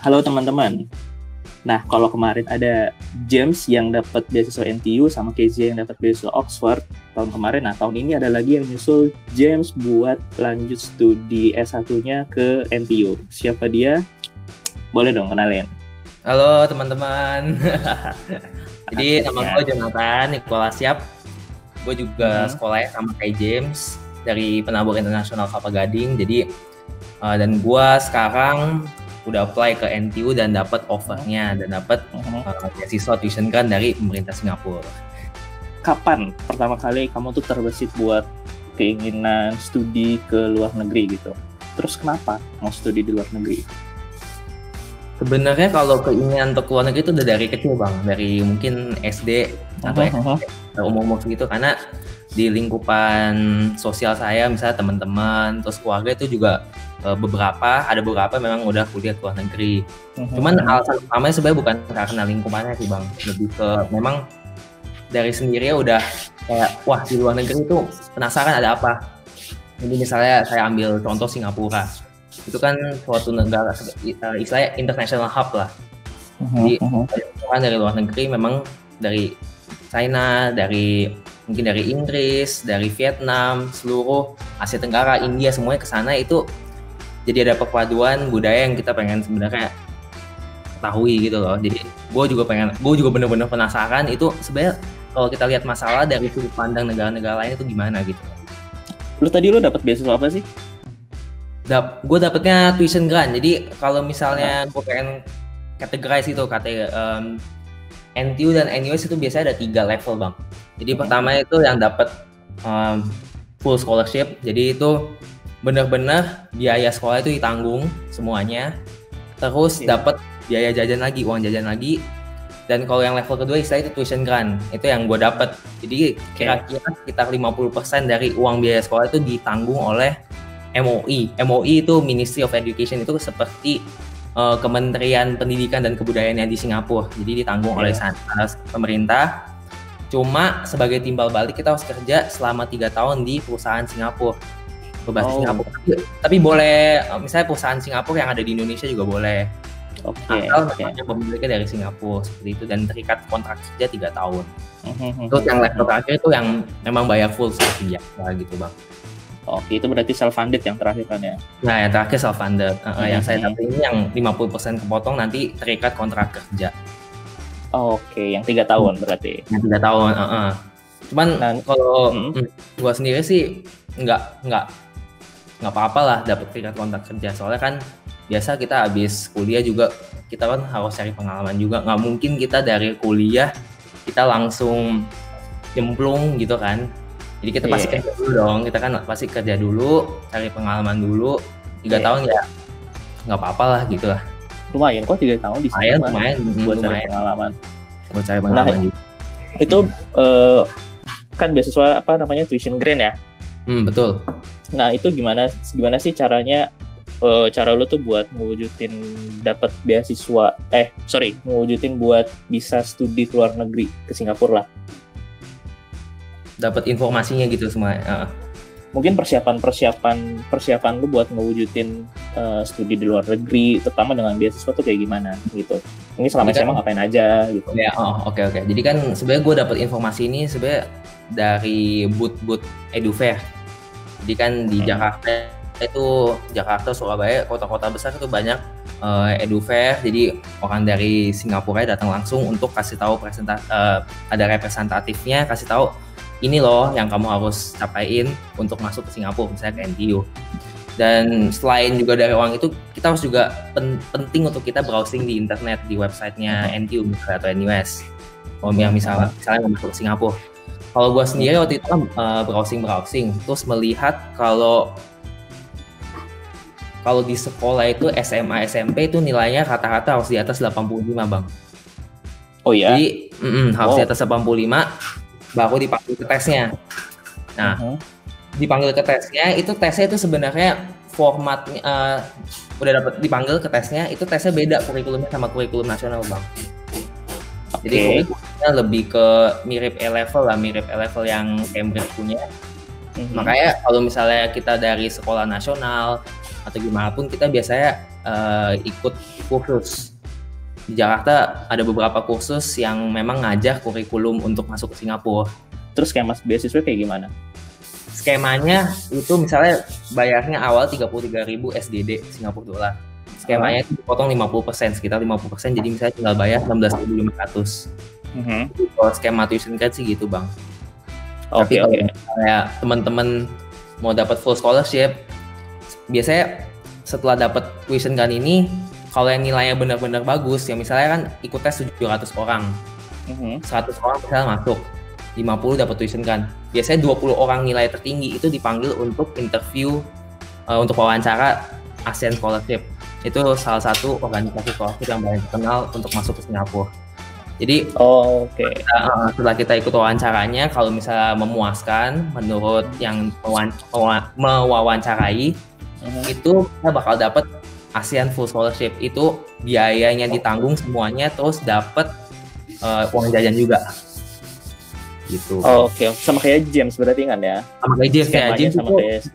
Halo teman-teman. Nah, kalau kemarin ada James yang dapat beasiswa NTU sama KJ yang dapat beasiswa Oxford tahun kemarin. Nah, tahun ini ada lagi yang nyusul James buat lanjut studi S1-nya ke NTU. Siapa dia? Boleh dong kenalin. Halo teman-teman. Jadi nama gue Jonathan Nicholas Siap. Gue juga sekolahnya sama kayak James dari Penabur Internasional Kelapa Gading. Jadi dan gue sekarang udah apply ke NTU dan dapat offernya dan dapat beasiswa tuition grant dari pemerintah Singapura. Kapan pertama kali kamu tuh terbesit buat keinginan studi ke luar negeri gitu? Terus kenapa mau studi di luar negeri? Sebenarnya kalau keinginan untuk luar negeri itu udah dari kecil bang, dari mungkin SD atau umur segitu, karena di lingkupan sosial saya misalnya teman-teman terus keluarga itu juga ada beberapa memang udah kuliah ke luar negeri. Cuman alasan utamanya sebenarnya bukan karena lingkupannya sih bang, lebih ke memang dari sendiri udah kayak wah di luar negeri itu penasaran ada apa. Jadi misalnya saya ambil contoh Singapura, itu kan suatu negara istilahnya international hub lah. Jadi dari luar negeri memang dari China, mungkin dari Inggris, dari Vietnam, seluruh Asia Tenggara, India, semuanya ke sana. Itu jadi ada perpaduan budaya yang kita pengen sebenarnya ketahui gitu loh. Jadi gue juga bener-bener penasaran itu sebenarnya kalau kita lihat masalah dari sudut pandang negara-negara lain itu gimana gitu. Lu dapat beasiswa apa sih? Gue dapetnya tuition grant. Jadi kalau misalnya gue pengen categorize itu NTU dan NUS itu biasanya ada 3 level bang. Jadi pertama itu yang dapat full scholarship. Jadi itu benar-benar biaya sekolah itu ditanggung semuanya. Terus dapat biaya jajan lagi, uang jajan lagi. Dan kalau yang level kedua istilah itu tuition grant. Itu yang gue dapat. Jadi kira-kira sekitar 50% dari uang biaya sekolah itu ditanggung oleh MOE. MOE itu Ministry of Education, itu seperti Kementerian Pendidikan dan Kebudayaan yang di Singapura. Jadi ditanggung oleh pemerintah. Cuma sebagai timbal balik kita harus kerja selama 3 tahun di perusahaan Singapura. Berbasis Singapura. Tapi boleh misalnya perusahaan Singapura yang ada di Indonesia juga boleh. Asal pemiliknya dari Singapura seperti itu dan terikat kontrak kerja 3 tahun. Terus yang level terakhir itu yang memang bayar full seperti biasa gitu bang. Oke, itu berarti self-funded yang terakhir kan ya? Nah, yang terakhir self-funded. Yang saya dapat ini yang 50% kepotong nanti terikat kontrak kerja. Oke, yang 3 tahun berarti? Yang 3 tahun, Cuman kalau gua sendiri sih nggak apa-apa lah dapat terikat kontrak kerja. Soalnya kan biasa kita habis kuliah juga, kita kan harus cari pengalaman juga. Nggak mungkin kita dari kuliah, kita langsung jemplung gitu kan. Jadi kita pasti kerja dulu dong, kita kan pasti kerja dulu, cari pengalaman dulu, 3 tahun ya nggak apa-apa lah gitu lah. Lumayan kok 3 tahun di sana. Lumayan buat cari pengalaman. Buat cari pengalaman juga. Itu kan beasiswa tuition grant ya? Betul. Nah itu gimana sih caranya, cara lu tuh buat ngewujudin dapat beasiswa, ngewujudin buat bisa studi ke luar negeri, ke Singapura lah. Dapat informasinya gitu semua. Mungkin persiapan lu buat ngewujudin studi di luar negeri, terutama dengan beasiswa tuh kayak gimana gitu. Ini selama SMA ngapain aja gitu. Ya, oke. Jadi kan sebenarnya gue dapat informasi ini sebenarnya dari booth EduFair. Jadi kan di Jakarta, Surabaya, kota-kota besar itu banyak EduFair. Jadi orang dari Singapura datang langsung untuk kasih tahu ada representatifnya, kasih tahu ini loh yang kamu harus capaiin untuk masuk ke Singapura, misalnya ke NTU. Dan selain juga dari uang itu, kita harus juga penting untuk kita browsing di internet, di websitenya NTU misalnya atau NUS. Kalau yang misalnya mau masuk ke Singapura. Kalau gue sendiri waktu itu browsing, terus melihat kalau di sekolah itu SMA, SMP itu nilainya rata-rata harus di atas 85 bang. Oh iya? Jadi harus di atas 85. Baru dipanggil ke tesnya. Nah, dipanggil ke tesnya, tesnya itu sebenarnya formatnya udah dapat dipanggil ke tesnya, itu tesnya beda kurikulumnya sama kurikulum nasional bang. Jadi kurikulumnya lebih ke mirip A-level yang Cambridge punya. Makanya kalau misalnya kita dari sekolah nasional atau gimana pun kita biasanya ikut kursus. Di Jakarta ada beberapa kursus yang memang ngajak kurikulum untuk masuk ke Singapura. Terus skema beasiswa kayak gimana? Skemanya itu misalnya bayarnya awal 33.000 SGD Singapura dolar. Skemanya itu dipotong 50%, sekitar 50%, jadi misalnya tinggal bayar 16.500. Kalau skema tuition grant sih gitu bang. Tapi kalau kayak teman-teman mau dapat full scholarship, biasanya setelah dapat tuition grant ini, kalau yang nilainya benar-benar bagus, ya misalnya kan ikut tes 700 orang, 100 orang misalnya masuk, 50 dapat tuition grant. Biasanya 20 orang nilai tertinggi itu dipanggil untuk interview, untuk wawancara ASEAN Scholarship. Itu salah satu organisasi scholarship yang paling terkenal untuk masuk ke Singapura. Jadi setelah kita ikut wawancaranya, kalau misalnya memuaskan menurut yang mewawancarai, itu kita bakal dapat ASEAN Full Scholarship. Itu biayanya ditanggung semuanya, terus dapat uang jajan juga. Gitu. Sama kayak James berarti kan ya? Sama kayak James, sama kayak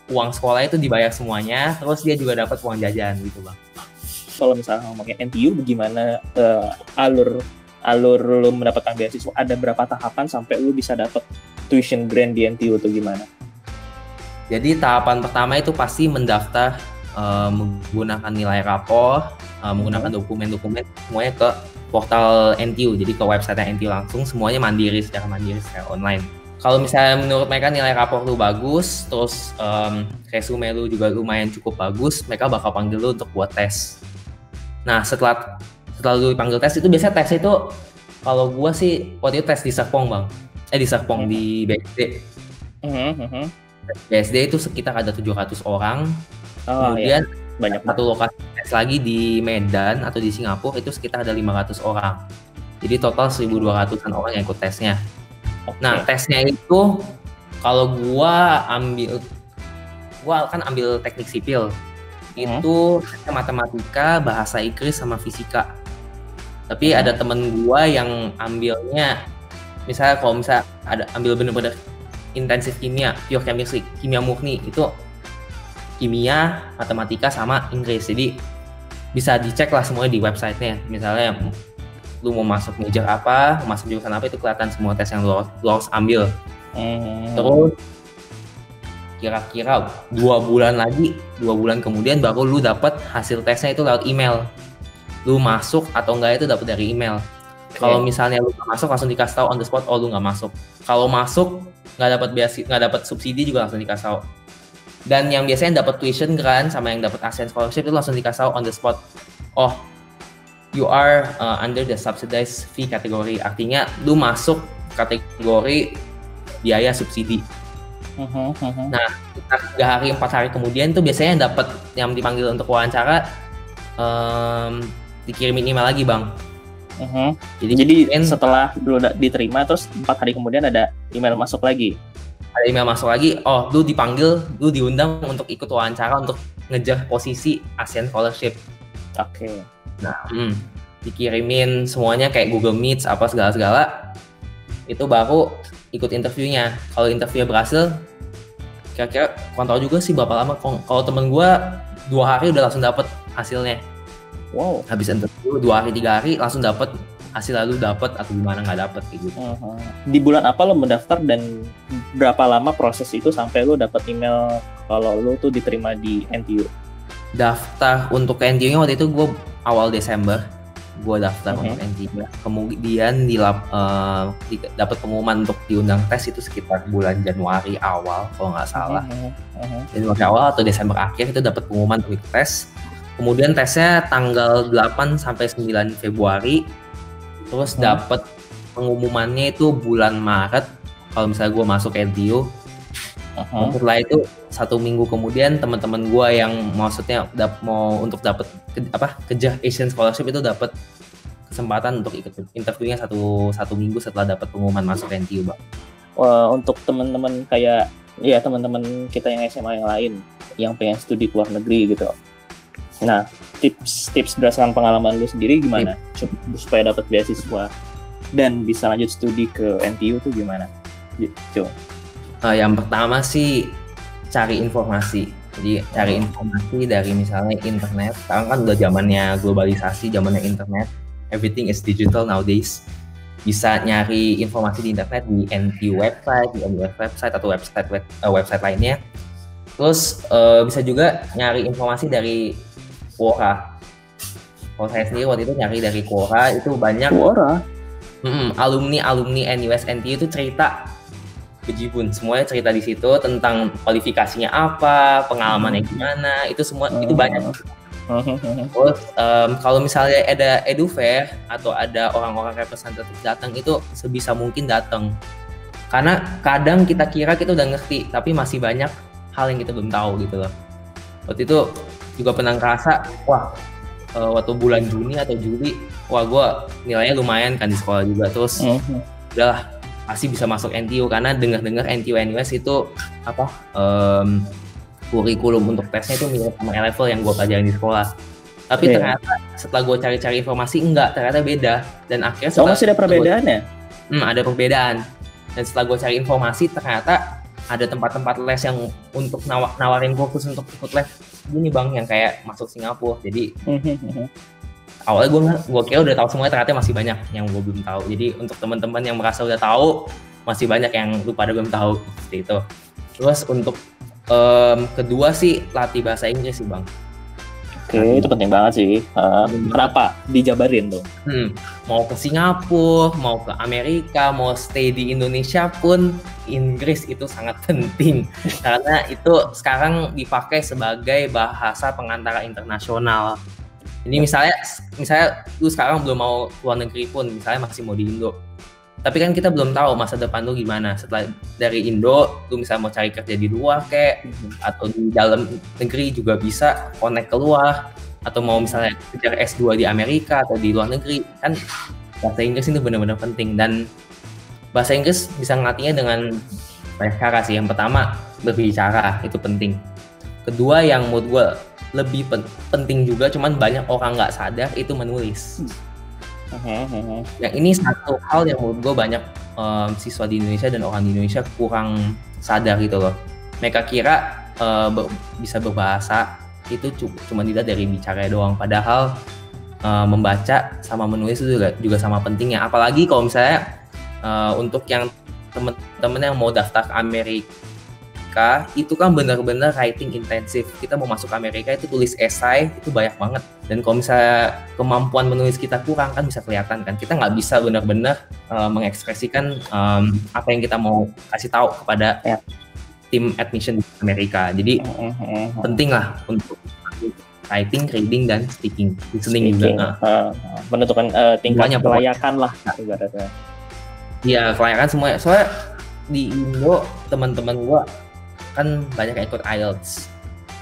uang sekolah itu dibayar semuanya, terus dia juga dapat uang jajan gitu bang. Kalau misalnya ngomongin NTU, bagaimana alur lu mendapatkan beasiswa? Ada berapa tahapan sampai lu bisa dapat tuition grant di NTU itu gimana? Jadi tahapan pertama itu pasti mendaftar menggunakan nilai rapor, menggunakan dokumen-dokumen semuanya ke portal NTU. Jadi ke website NTU langsung, semuanya secara mandiri secara online. Kalau misalnya menurut mereka nilai rapor lu bagus, terus resume lu juga lumayan cukup bagus, mereka bakal panggil lu untuk buat tes. Nah setelah lu dipanggil tes itu, biasanya tes itu kalau gua sih waktu itu tes di Serpong bang, di Serpong di BSD. BSD itu sekitar ada 700 orang. Kemudian banyak satu lokasi tes lagi di Medan atau di Singapura itu sekitar ada 500 orang. Jadi total 1.200-an orang yang ikut tesnya. Nah tesnya itu kalau gua kan ambil teknik sipil, itu matematika, bahasa Inggris sama fisika. Tapi ada temen gua yang ambilnya, misalnya kalau ada ambil bener-bener intensif kimia, pure chemistry, kimia murni, itu kimia, matematika sama Inggris. Jadi bisa dicek lah semuanya di websitenya. Misalnya lu mau masuk major apa, mau masuk jurusan apa, itu kelihatan semua tes yang lu harus ambil. Terus kira-kira 2 bulan kemudian baru lu dapat hasil tesnya itu lewat email. Lu masuk atau enggak itu dapat dari email. Kalau misalnya lu nggak masuk, langsung dikasih tahu on the spot, oh lu nggak masuk. Kalau masuk nggak dapat subsidi juga langsung dikasih tahu. Dan yang biasanya dapat tuition grant sama yang dapat ASEAN Scholarship itu langsung dikasih tahu on the spot. Oh, you are under the subsidized fee kategori, artinya lu masuk kategori biaya subsidi. Nah, 3 hari 4 hari kemudian tuh biasanya yang dipanggil untuk wawancara dikirimin email lagi bang. Jadi setelah lu diterima terus 4 hari kemudian ada email masuk lagi. Ada email masuk lagi, oh lu dipanggil, lu diundang untuk ikut wawancara untuk ngejar posisi ASEAN Scholarship. Nah, dikirimin semuanya kayak Google Meet apa segala-segala, itu baru ikut interviewnya. Kalau interviewnya berhasil, kira-kira kurang tahu juga sih berapa lama. Kalau temen gue 2 hari udah langsung dapet hasilnya. Wow. Habis interview 2 hari 3 hari langsung dapet hasil, lalu dapet atau gimana nggak dapet gitu. Di bulan apa lo mendaftar dan berapa lama proses itu sampai lo dapet email kalau lo tuh diterima di NTU? Daftar untuk NTU-nya waktu itu gue awal Desember. Gue daftar untuk NTU. Kemudian dapat pengumuman untuk diundang tes itu sekitar bulan Januari awal kalau nggak salah. Januari awal atau Desember akhir itu dapat pengumuman untuk tes. Kemudian tesnya tanggal 8 sampai 9 Februari. Terus dapat pengumumannya itu bulan Maret kalau misalnya gue masuk NTU. Setelah itu 1 minggu kemudian teman-teman gue yang maksudnya mau untuk dapat kejar ASEAN Scholarship itu dapat kesempatan untuk ikut interviewnya 1 minggu setelah dapat pengumuman masuk NTU, Bang. Untuk teman-teman kayak ya teman-teman kita yang SMA yang lain yang pengen studi ke luar negeri gitu. Nah, tips berdasarkan pengalaman lu sendiri gimana supaya dapat beasiswa dan bisa lanjut studi ke NTU tuh gimana? Gitu. Yang pertama sih cari informasi. Jadi cari informasi dari misalnya internet. Sekarang kan udah zamannya globalisasi, zamannya internet. Everything is digital nowadays. Bisa nyari informasi di internet di NTU website, di NUS website atau website lainnya. Terus bisa juga nyari informasi dari Quora. Kalau saya sendiri waktu itu nyari dari Quora, itu banyak Quora. Alumni NUS NTU itu cerita bejibun, semuanya cerita di situ tentang kualifikasinya apa, pengalamannya gimana, itu semua itu banyak. Terus kalau misalnya ada edufair atau ada orang-orang representatif datang, itu sebisa mungkin datang, karena kadang kita kira kita udah ngerti tapi masih banyak hal yang kita belum tahu gitu loh. Waktu itu juga pernah ngerasa, wah waktu bulan Juni atau Juli, wah gue nilainya lumayan kan di sekolah juga, terus udahlah pasti bisa masuk NTU, karena dengar-dengar NTU NUS itu apa kurikulum untuk tesnya itu mirip sama A-level yang gue pelajarin di sekolah. Tapi ternyata setelah gue cari-cari informasi, ternyata beda. Dan akhirnya masih ada perbedaannya? Ada perbedaan. Dan setelah gue cari informasi, ternyata ada tempat-tempat les yang untuk nawarin kursus untuk ikut les gini bang, yang kayak masuk Singapura. Jadi awalnya gue kira udah tahu semuanya, ternyata masih banyak yang gue belum tahu. Jadi untuk teman-teman yang merasa udah tahu, masih banyak yang lu pada belum tahu seperti itu. Terus untuk kedua sih latih bahasa Inggris sih bang. Oke, itu penting banget sih. Kenapa? Dijabarin dong. Mau ke Singapura, mau ke Amerika, mau stay di Indonesia pun Inggris itu sangat penting. Karena itu sekarang dipakai sebagai bahasa pengantara internasional. Jadi misalnya lu sekarang belum mau keluar negeri pun, misalnya masih mau di Indo. Tapi kan kita belum tahu masa depan lu gimana. Setelah dari Indo, lu misalnya mau cari kerja di luar atau di dalam negeri juga bisa connect keluar. Atau mau misalnya kejar S2 di Amerika atau di luar negeri. Kan bahasa Inggris itu benar-benar penting. Dan bahasa Inggris bisa ngelatihnya dengan banyak cara sih. Yang pertama, berbicara, itu penting. Kedua yang menurut gue lebih penting juga, cuman banyak orang nggak sadar, itu menulis. Yang ini satu hal yang menurut gue banyak siswa di Indonesia dan orang di Indonesia kurang sadar gitu loh. Mereka kira bisa berbahasa itu cuma dilihat dari bicara doang, padahal membaca sama menulis itu juga sama pentingnya. Apalagi kalau misalnya untuk yang temen-temen yang mau daftar ke Amerika, itu kan benar-benar writing intensif. Kita mau masuk Amerika itu tulis esai itu banyak banget. Dan kalau misalnya kemampuan menulis kita kurang, kan bisa kelihatan kan. Kita nggak bisa benar-benar mengekspresikan apa yang kita mau kasih tahu kepada tim admission di Amerika. Jadi penting lah untuk writing, reading, dan speaking juga. Menentukan tingkat kelayakan lah ibaratnya. Iya, kelayakan semuanya. Soalnya di Indo teman-teman gua kan banyak yang ikut IELTS.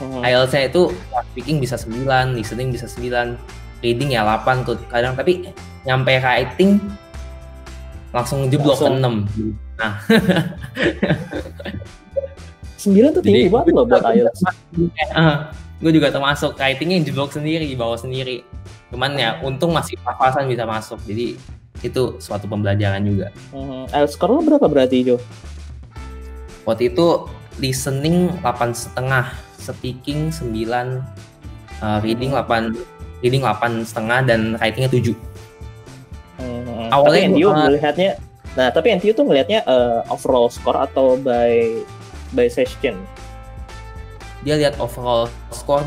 IELTS-nya itu speaking bisa 9, listening bisa 9, reading ya 8 tuh kadang, tapi nyampe writing langsung jeblok ke 6. Nah. 9 tuh tinggi banget loh buat IELTS. Gue juga termasuk, writing-nya jeblok sendiri, bawa sendiri. Cuman ya untung masih pas-pasan bisa masuk. Jadi itu suatu pembelajaran juga. IELTS score lo berapa berarti, Jo? Waktu itu listening 8,5, speaking 9, reading 8,5 dan writingnya 7. Awalnya NTU melihatnya, tapi NTU tuh ngelihatnya overall score atau by session? Dia lihat overall score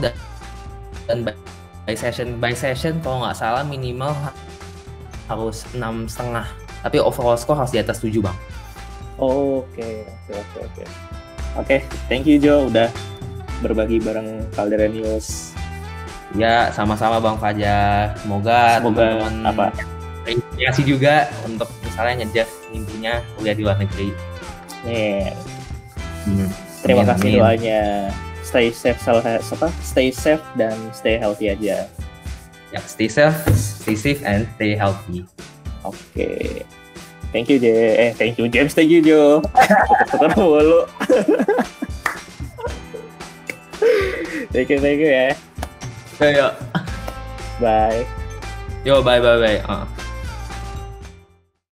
dan by session. By session kalau nggak salah minimal harus 6,5, tapi overall score harus di atas 7 bang. Oke, thank you Jo udah berbagi bareng Caldera News. Ya, sama-sama Bang Fajar. Semoga teman-teman terinspirasi juga untuk misalnya ngejar mimpinya kuliah di luar negeri. Terima kasih doanya. Stay safe dan stay healthy aja. Ya, stay safe and stay healthy. Oke. Thank you James, thank you Jo. Tukar mulu. Thank you ya. Yo. Bye. Yo, bye.